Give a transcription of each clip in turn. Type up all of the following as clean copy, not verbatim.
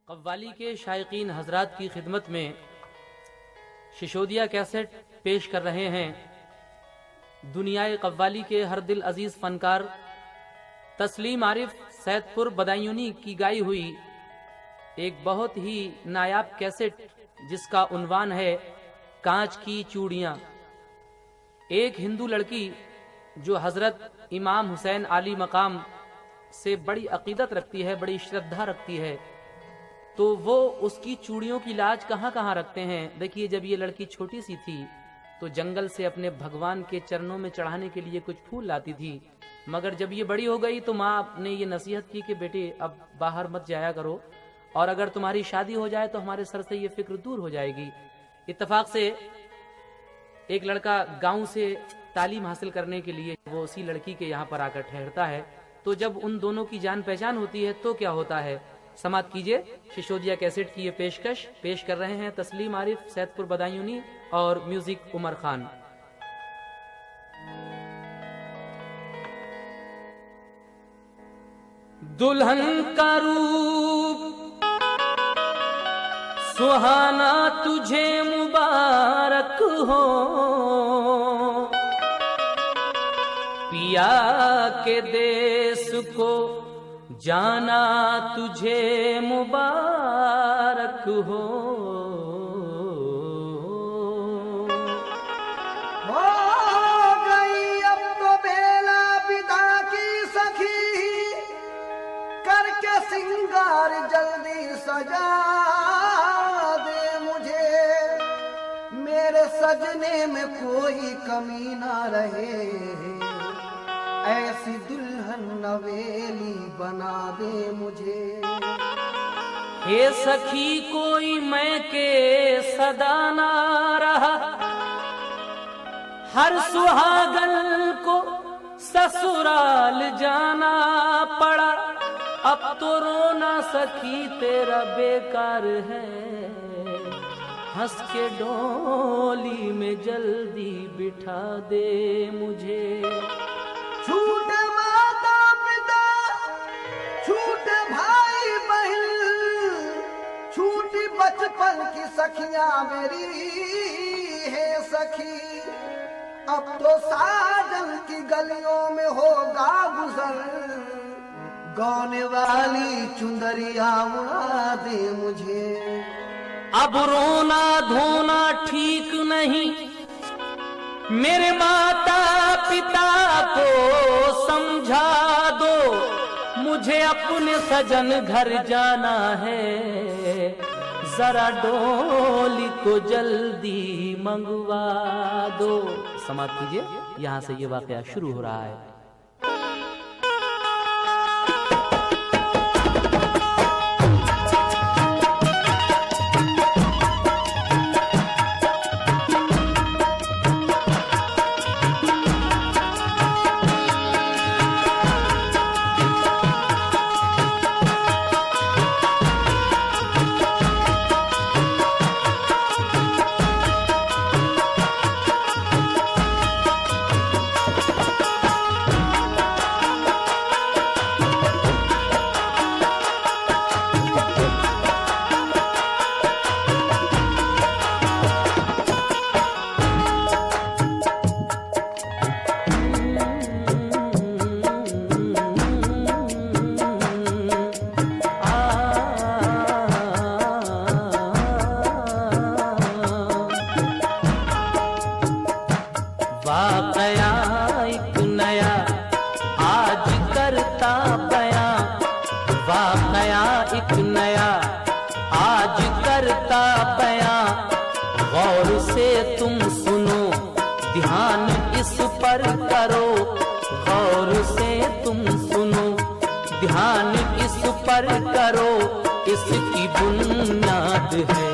कव्वाली के शायकीन हजरात की खिदमत में शिशोदिया कैसेट पेश कर रहे हैं दुनियाए कव्वाली के हर दिल अजीज फनकार तस्लीम आरिफ सैदपुर बदायूनी की गाई हुई एक बहुत ही नायाब कैसेट जिसका उन्वान है कांच की चूड़ियां। एक हिंदू लड़की जो हजरत इमाम हुसैन आली मकाम से बड़ी अकीदत रखती है, बड़ी श्रद्धा रखती है, तो वो उसकी चूड़ियों की लाज कहाँ कहाँ रखते हैं। देखिए, जब ये लड़की छोटी सी थी तो जंगल से अपने भगवान के चरणों में चढ़ाने के लिए कुछ फूल लाती थी, मगर जब ये बड़ी हो गई तो माँ ने ये नसीहत की कि बेटे अब बाहर मत जाया करो, और अगर तुम्हारी शादी हो जाए तो हमारे सर से ये फिक्र दूर हो जाएगी। इत्तेफाक से एक लड़का गांव से तालीम हासिल करने के लिए वो उसी लड़की के यहाँ पर आकर ठहरता है, तो जब उन दोनों की जान पहचान होती है तो क्या होता है, समाप्त कीजिए। शिशोदिया कैसेट की ये पेशकश पेश कर रहे हैं तस्लीम आरिफ सैदपुर बदायूनी और म्यूजिक उमर खान। दुल्हन का रूप सुहाना तुझे मुबारक हो, पिया के देश को जाना तुझे मुबारक हो गई अब तो बेला पिता की सखी, करके सिंगार जल्दी सजा दे मुझे, मेरे सजने में कोई कमी ना रहे, ऐसी दुल्हन नवेली बना दे मुझे। हे सखी कोई मैं के सदा ना रहा, हर सुहागन को ससुराल जाना पड़ा, अब तो रोना सखी तेरा बेकार है, हंस के डोली में जल्दी बिठा दे मुझे। छूटे माता पिता, छूटे भाई बहन, छूटी बचपन की सखियां मेरी है सखी, अब तो साजन की गलियों में होगा गुजर, गाने वाली चुंदरिया उड़ा दे मुझे। अब रोना धोना ठीक नहीं, मेरे माता पिता को समझा दो, मुझे अपने सजन घर जाना है, जरा डोली को जल्दी मंगवा दो। समाप्त कीजिए। यहाँ से ये वाकया शुरू हो रहा है। वाकया एक नया आज करता बयां, वाकया एक नया आज करता बयां, गौर से तुम सुनो ध्यान इस पर करो, गौर से तुम सुनो ध्यान इस पर करो, इसकी बुनियाद है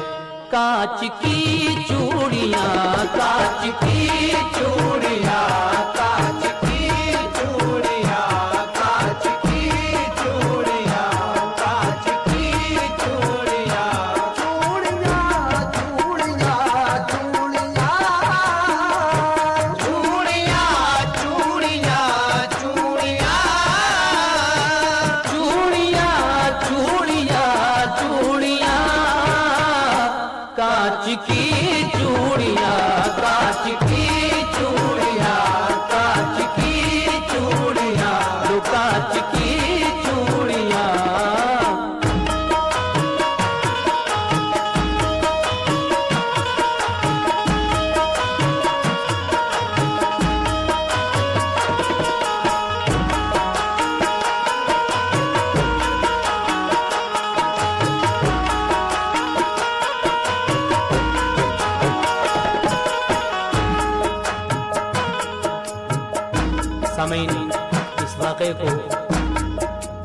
कांच की चूड़ियां, कांच की चूड़ियां, कांच की चूड़ियां, कांच की चूड़ियां, कांच की चूड़ियां, चूड़ियां चूड़ियां चूड़ियां, चूड़ियां चूड़ियां चूड़ियां, चूड़ियां चूड़ियां चूड़ियां कांच की चूड़ियां, कांच की चूड़ियां, कांच की चूड़ियां, लो कांच की चूड़ियां। सामीन, इस वाक़े को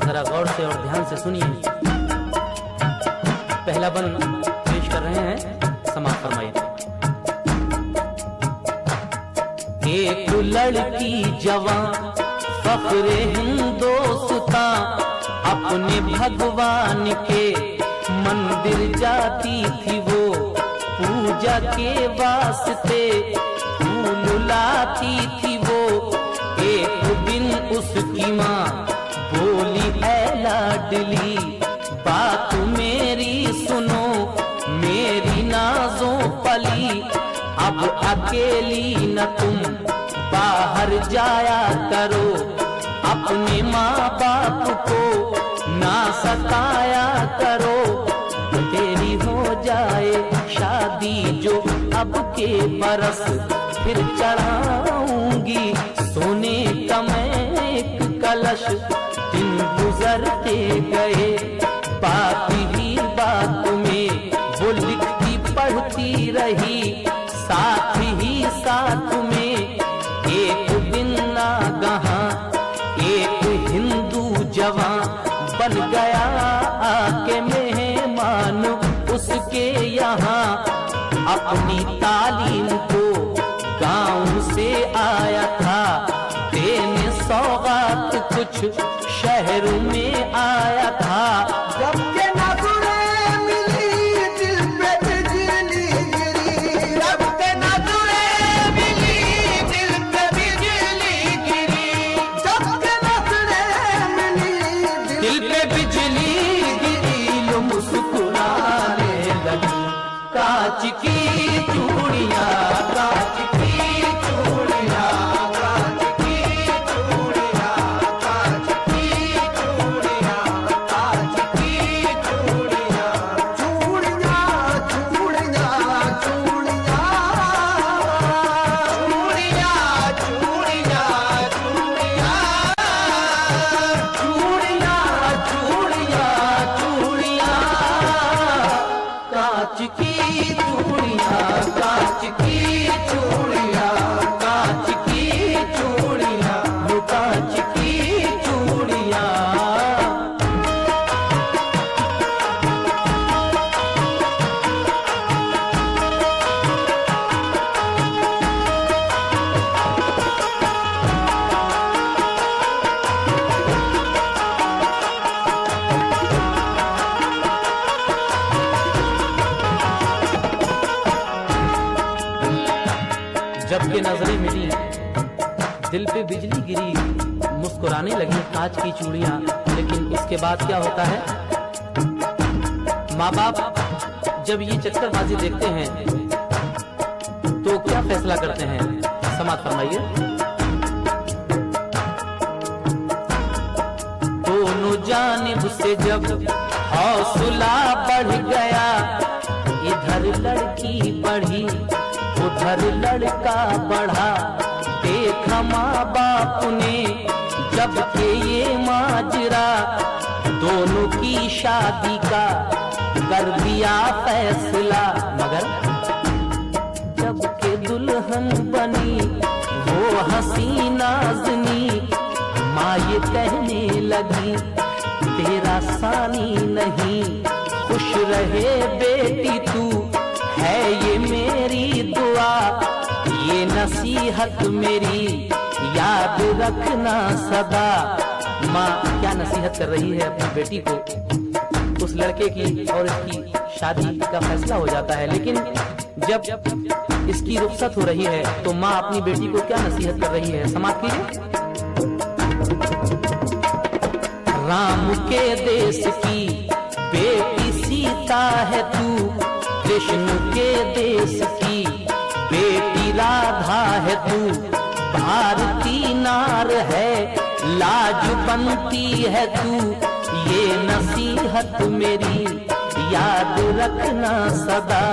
जरा गौर से और ध्यान से सुनिए। पहला बंद पेश कर रहे हैं, समाप्त फरमाइए। एक लड़की जवां फख्रे हिंदोस्तां अपने भगवान के मंदिर जाती थी वो, पूजा के वास्ते फूल लाती थी वो। एक दिन उसकी माँ बोली, ऐ लाडली बात मेरी सुनो, मेरी नाज़ों पली अब अकेली न तुम बाहर जाया करो, अपने माँ बाप को ना सताया करो, तेरी हो जाए शादी जो अब के बरस फिर चढ़ाऊंगी सोने का मैं एक कलश। दिन गुजरते गए बात ही बात में वो लिखती पढ़ती रही, साथ ही साथ में एक दिन नागहां एक हिंदू जवां बन गया आके मेहमान उसके यहाँ। अपनी तालीम को गांव से आया था देने सौगात कुछ शहर में आया था। जब के नज़रें मिली दिल पे बिजली गिरी, जब के नज़रें मिली दिल पे बिजली गिरी, जब के नज़रें मिली दिल पे बिजली गिरी, लो मुस्कुराने लगी। कांच की चूड़ियां, कांच की चूड़ियां, कांच की चूड़ियां, कांच की चूड़ियां, कांच की चूड़ियां, चूड़ियां, चूड़ियां, चूड़ियां, चूड़ियां, चूड़ियां, चूड़ियां, चूड़ियां, कांच की चूड़ियां, कांच की चूड़ियां, कांच की चूड़ियां, लो कांच की चूड़ियां। जबकि नजरें मिली दिल पे बिजली गिरी, मुस्कुराने लगी कांच की चूड़ियां। लेकिन उसके बाद क्या होता है? माँ बाप जब ये चक्करबाजी देखते हैं तो क्या फैसला करते हैं? समाप्त फरमाइए। दोनों जानिब से जब हौसला बढ़ गया, इधर लड़की बढ़ी उधर लड़का बढ़ा, देखा माँ बाप ने जब के ये माजरा, दोनों की शादी का कर दिया फैसला। मगर जब के दुल्हन बनी वो हसी नाज़नी, माँ ये कहने लगी तेरा सानी नहीं, खुश रहे बेटी तू है ये मेरी दुआ, ये नसीहत मेरी याद रखना सदा। माँ क्या नसीहत कर रही है अपनी बेटी को? उस लड़के की और इसकी शादी का फैसला हो जाता है, लेकिन जब इसकी रुखसत हो रही है तो माँ अपनी बेटी को क्या नसीहत कर रही है? समाप्त कीजिए। राम के देश की बेटी सीता है तू, कृष्ण के देश की बेटी राधा है तू, भारती नार है लाज बनती है तू, ये नसीहत मेरी याद रखना सदा।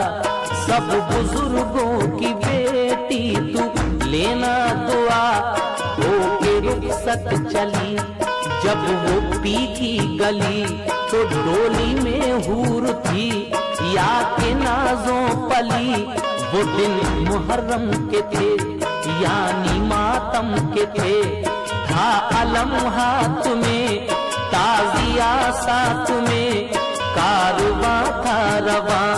सब बुजुर्गों की बेटी तू लेना दुआ, होके रुखसत चली जब वो पी की गली, तो डोली में हूर थी या के नाजों पली। वो दिन मुहर्रम के थे यानी मातम के थे, था अलम हाथ में ताजिया साथ में, कारवां था रवां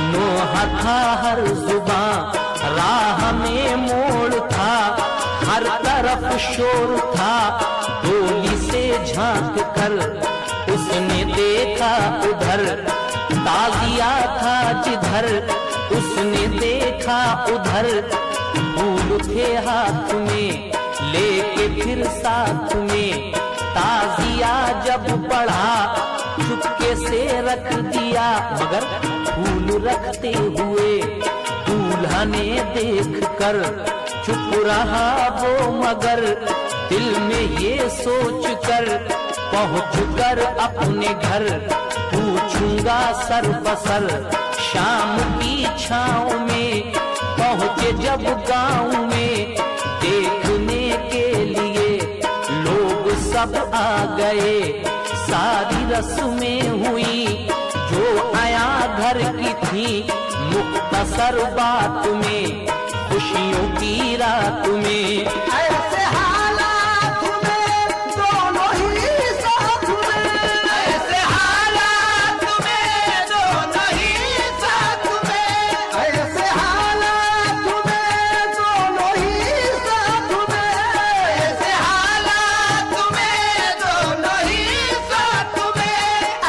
नोहा था हर जुबां, राह में मोड़ था हर तरफ शोर था। डोली से झांक कर उसने देखा उधर, ताजिया था जिधर उसने देखा उधर। फूल थे हाथ में लेके फिर साथ में, ताजिया जब बढ़ा चुपके से रख दिया, मगर फूल रखते हुए दूल्हा ने देख कर चुप रहा वो, मगर दिल में ये सोच कर पहुँच कर अपने घर, पूछूंगा सर बसर शाम की छाँव में। पहुँचे जब गाँव में देखने के लिए लोग सब आ गए, सारी रस्में हुई जो आया घर की थी, मुख्तसर बात में खुशियों की रात में। ऐसे हालात में दोनों ही साथ में, ऐसे हालात में दोनों ही साथ में, ऐसे हालात में दोनों ही साथ में, ऐसे हालात में दोनों ही साथ में,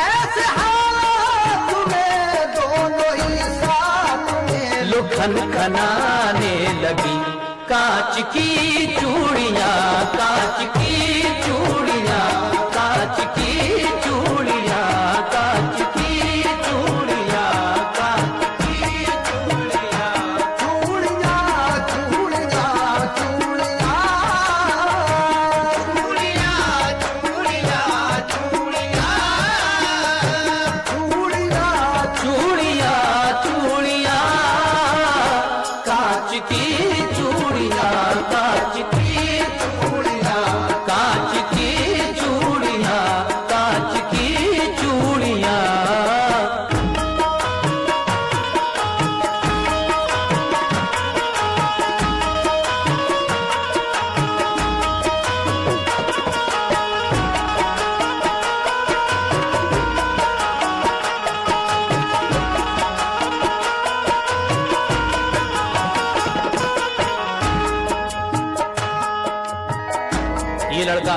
ऐसे हालात में दोनों ही साथ में। लो खनखनाने लगी कांच की चूड़ियां, कांच की चूड़ियां, कांच की चूड़ियां, कांच की चूड़ियां, कांच की चूड़ियां। चूड़ियां चूड़ियां चूड़ियां चूड़ियां चूड़ियां चूड़ियां चूड़ियां चूड़ियां कांच की चूड़ियां, कांच की चूड़ियां, कांच की चूड़ियां, कांच की चूड़ियां। ये लड़का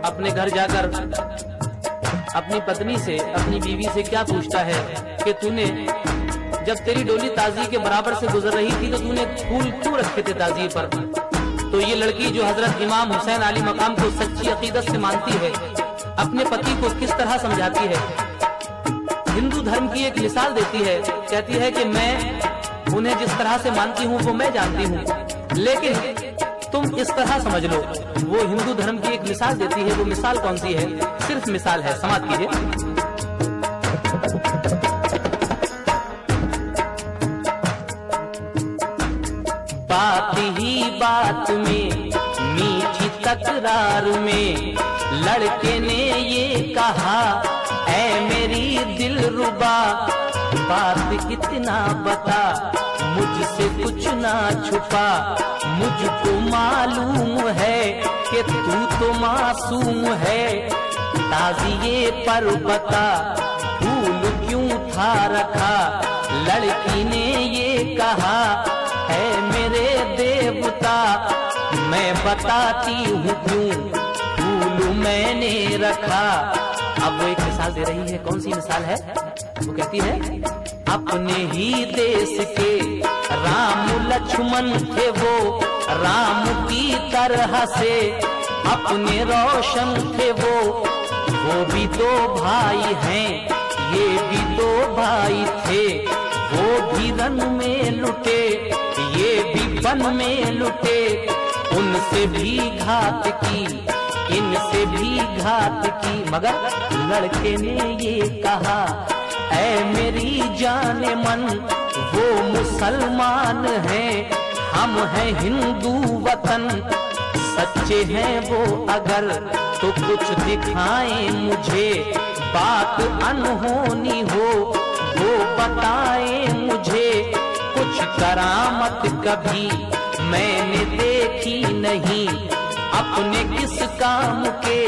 अपने घर जाकर अपनी पत्नी से, अपनी बीवी से क्या पूछता है कि तूने जब तेरी डोली ताजी के बराबर से गुजर रही थी तो तूने फूल क्यों रखे थे ताजी पर। तो ये लड़की जो हजरत इमाम हुसैन अली मकाम को सच्ची अकीदत से मानती है, अपने पति को किस तरह समझाती है, हिंदू धर्म की एक मिसाल देती है। कहती है कि मैं उन्हें जिस तरह से मानती हूँ वो मैं जानती हूँ, लेकिन तुम इस तरह समझ लो। वो हिंदू धर्म की एक मिसाल देती है। वो मिसाल कौन सी है? सिर्फ मिसाल है, समाप्त कीजिए। बात ही बात में मीठी तकरार में लड़के ने ये कहा, ऐ मेरी दिलरुबा बात इतना बता, मुझसे कुछ ना छुपा। मुझको मालूम है कि तू तो मासूम है, ताजिए पर बता फूल क्यों था रखा। लड़की ने ये कहा, है मेरे देवता मैं बताती हूँ क्यों फूल मैंने रखा। अब वो एक मिसाल दे रही है। कौन सी मिसाल है? वो कहती है, अपने ही देश के राम लक्ष्मण थे वो, राम की तरह से अपने रोशन थे वो भी दो भाई हैं, ये भी दो भाई थे। भी रन में लुटे, ये भी बन में लुटे, उनसे भी घात की, इनसे भी घात की। मगर लड़के ने ये कहा, ऐ मेरी जाने मन, वो मुसलमान है, हम हैं हिंदू वतन, सच्चे हैं वो अगर तो कुछ दिखाएं मुझे, बात अनहोनी हो वो बताएं मुझे, कुछ करामत कभी मैंने देखी नहीं, अपने किस काम के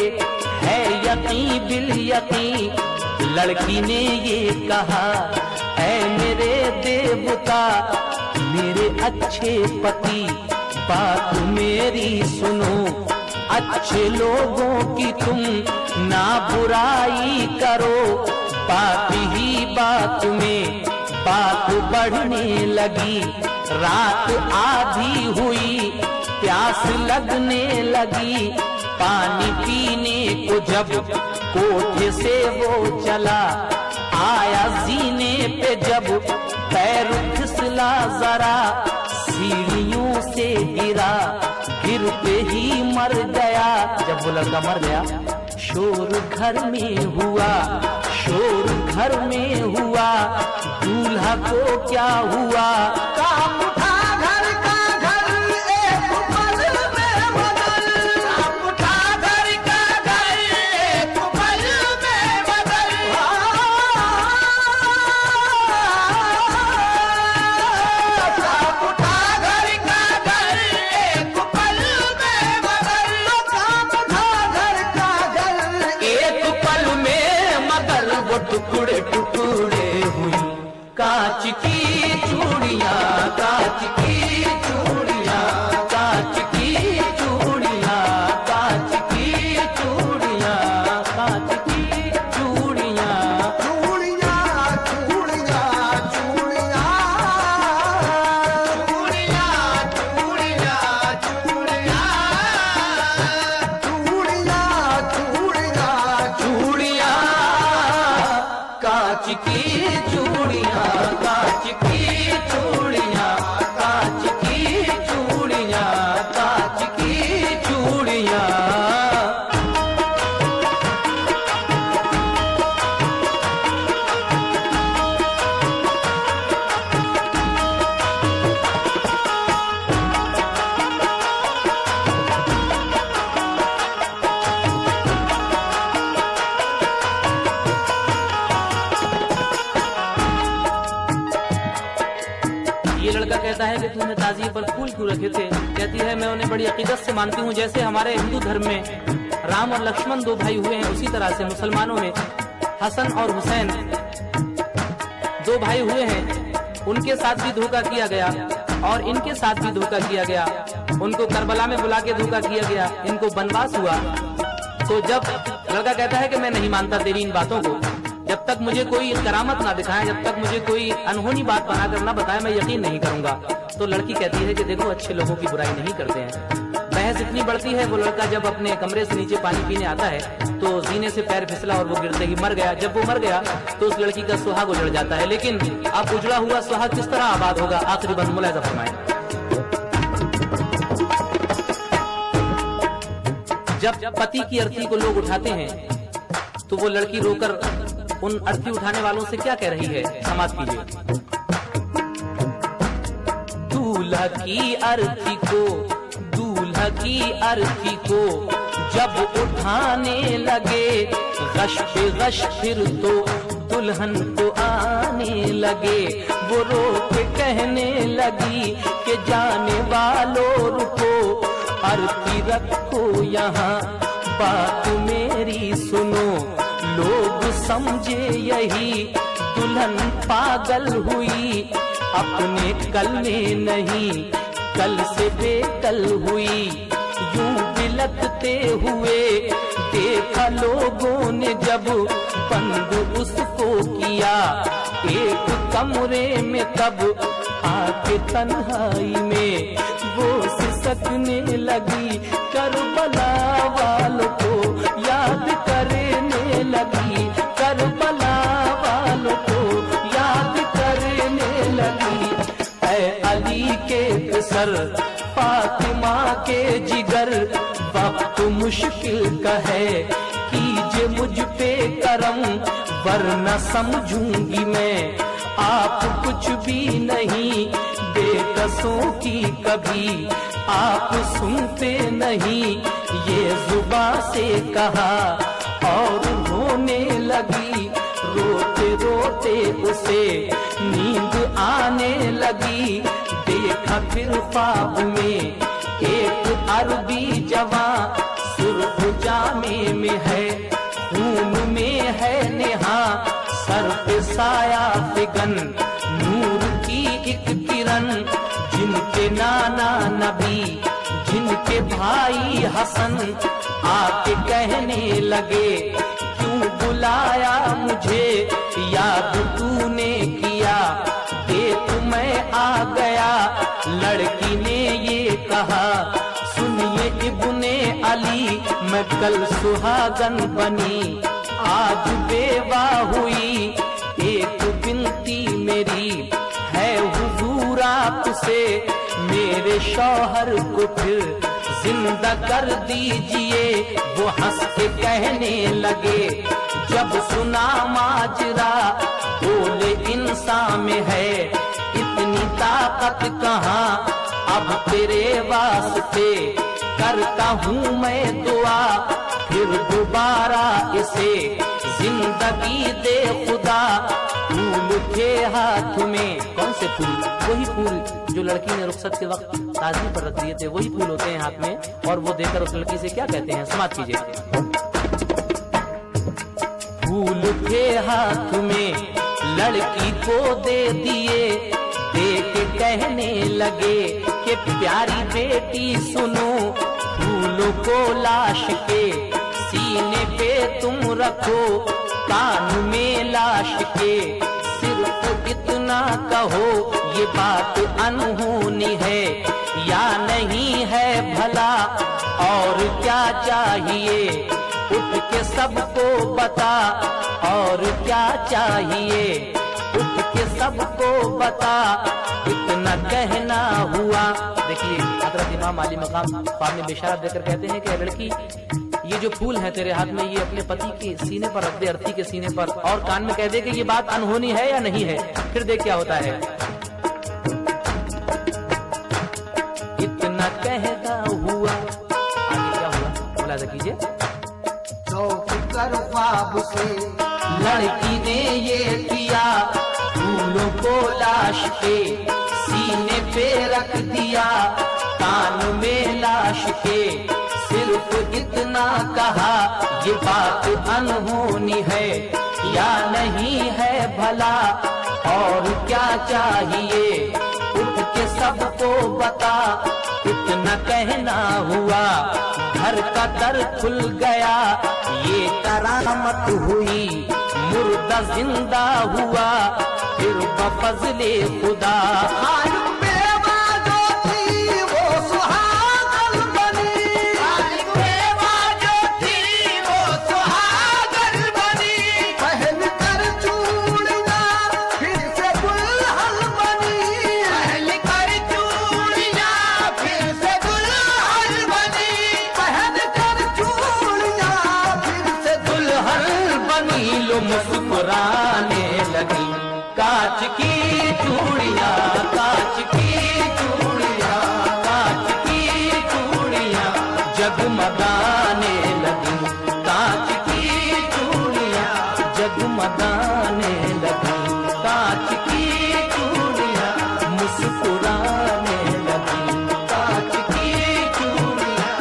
है यकीन बिल यकीन। लड़की ने ये कहा, ऐ मेरे देवता, मेरे अच्छे पति, बात मेरी सुनो, अच्छे लोगों की तुम ना बुराई करो। बात ही बात में बात बढ़ने लगी, रात आधी हुई, प्यास लगने लगी, पानी पीने को जब कोठे से वो चला, आया जीने पे जब पैर फिसला जरा, सीढ़ियों से गिरा, गिरते ही मर गया। जब वो लड़का मर गया, शोर घर में हुआ, शोर घर में हुआ, दूल्हा को क्या हुआ, काम उठा घर का घर, एक पल में बदल, काम उठा घर का घर, एक पल में बदल, काम उठा घर का घर, एक पल में बदल, काम उठा घर का घर, एक पल में मगर वो टुकड़े टुकड़े हुई, कांच की चूड़ियां, कांच की चूड़ियां, कांच की चूड़ियां, कांच की चूड़ियां, कांच की चूड़ियां। चूड़ियां चूड़ियां चूड़ियां, चूड़ियां चूड़ियां चूड़ियां, चूड़ियां चूड़ियां, कांच की चूड़ियां, कांच की चूड़ियां, कांच की चूड़ियां, कांच की चूड़ियां। ये लड़का कहता है कि तूने ताजिए पर फूल क्यों रखे थे? कहती है, मैं उन्हें बड़ी अकीदत से मानती हूँ, जैसे हमारे हिंदू धर्म में राम और लक्ष्मण दो भाई हुए हैं, उसी तरह से मुसलमानों में हसन और हुसैन दो भाई हुए हैं, उनके साथ भी धोखा किया गया और इनके साथ भी धोखा किया गया, उनको करबला में बुला के धोखा किया गया, इनको वनवास हुआ। तो जब लड़का कहता है कि मैं नहीं मानता तेरी इन बातों को, जब तक मुझे कोई करामत ना दिखाए, जब तक मुझे कोई अनहोनी बात बनाकर ना बताए, मैं यकीन नहीं करूंगा। तो लड़की कहती है कि देखो, अच्छे लोगों की बुराई नहीं करते हैं। बहस इतनी बढ़ती है, वो लड़का जब अपने कमरे से नीचे पानी पीने आता है तो जीने से पैर फिसला और वो गिरते ही मर गया। जब वो मर गया तो उस लड़की का सुहाग उजड़ जाता है, लेकिन अब उजड़ा हुआ सुहाग किस तरह आबाद होगा? आखिरी बंद मुलाहिजा फरमाएं। जब पति की अर्थी को लोग उठाते हैं तो वो लड़की रोकर उन अर्थी उठाने वालों से क्या कह रही है, समाज कीजिए। दूल्हा की अर्थी को, दूल्हा की अर्थी को जब उठाने लगे, गश पे गश फिर तो दुल्हन को आने लगे। वो रो के कहने लगी कि जाने वालों रुको, अर्थी रखो यहाँ, बात मेरी सुनो। लोग समझे यही दुल्हन पागल हुई, अपने कल में नहीं कल से बेकल हुई। यूं बिलखते हुए देखा लोगों ने जब बंद उसको किया, एक कमरे में तब आके तन्हाई में वो सिसकने लगी। करबला वालों को याद करने लगी, करबला वालों को याद करने लगी। फातिमा के जिगर, वक्त मुश्किल का है, कीजिए मुझ पे करम, वरना समझूंगी मैं आप कुछ भी नहीं, बेकसों की कभी आप सुनते नहीं। ये जुबां से कहा और रोने लगी, रोते रोते उसे नींद आने लगी। देखा फिर ख्वाब में एक अरबी जवां, सुर्ख जामे में है, खून में है नेहा, सर पे साया फिगन, नूर की एक किरण, जिनके नाना नबी, जिनके भाई हसन आके कहने लगे, क्यों बुलाया मुझे, याद तूने किया, देख मैं आ गया। लड़की ने ये कहा, सुनिए इब्ने अली, मैं कल सुहागन बनी, आज बेवा हुई। एक बिनती मेरी है हुजूर आपसे, मेरे शौहर को फिर जिंदा कर दीजिए। वो हंस के कहने लगे, जब सुना माजरा, बोले इंसान में है इतनी ताकत कहाँ, अब तेरे वास्ते करता हूँ मैं दुआ, फिर दोबारा इसे जिंदगी दे खुदा। फूल के हाथ में, कौन से फूल? वही फूल जो लड़की ने रुखसत के वक्त ताजगी पर रख दिए थे, वही फूल होते हैं हाथ में, और वो देकर उस लड़की से क्या कहते हैं, समाप्त कीजिए। फूल के हाथ में लड़की को दे दिए, देख कहने लगे कि प्यारी बेटी सुनो, फूलों को लाश के सीने पे तुम रखो, कान में लाश के सिर्फ इतना कहो, ये बात अनहोनी है या नहीं है भला, और क्या चाहिए उठ के सबको बता, और क्या चाहिए उठ के सबको बता, इतना कहना हुआ। देखिए हजरत इमाम अली मकाम ख्वाब में बिशारत देकर कहते हैं कि लड़की, ये जो फूल है तेरे हाथ में, ये अपने पति के सीने पर रख दे, अर्थी के सीने पर, और कान में कह दे कि ये बात अनहोनी है या नहीं है। फिर देख क्या होता है। इतना कहना हुआ, आगे क्या हुआ मुलाजा कीजिए। ख्वाब से लड़की ने ये किया, फूलों को लाश के सीने पे रख दिया, कान में लाश के सिर्फ इतना कहा, ये बात अनहोनी है या नहीं है भला, और क्या चाहिए उठ के सबको बता, इतना कहना हुआ। घर का दर खुल गया, ये करामत हुई, मुर्दा जिंदा हुआ, फिर बफज़ले खुदा। मुस्कुराने लगी, कांच की चूड़ियां, कांच की चूड़ियां, कांच की चूड़ियां जगमगाने लगी, कांच की चूड़ियां जगमगाने लगी, कांच की चूड़ियां मुस्कुराने लगी, कांच की चूड़ियां।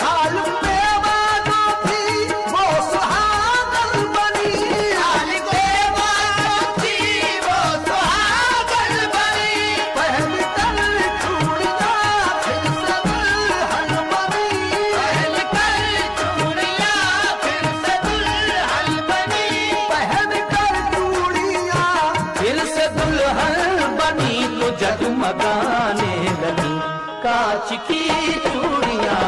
हाल में वादो थी वो सुहागन बनी, हाल में वादो थी वो सुहागन बनी, पहन कर चूड़ियां फिर से दुल्हन बनी, पहन कर चूड़ियां फिर से दुल्हन बनी, पहन कर चूड़ियां फिर से दुल्हन बनी तो जगमगाने लगी, कांच की चूड़ियां।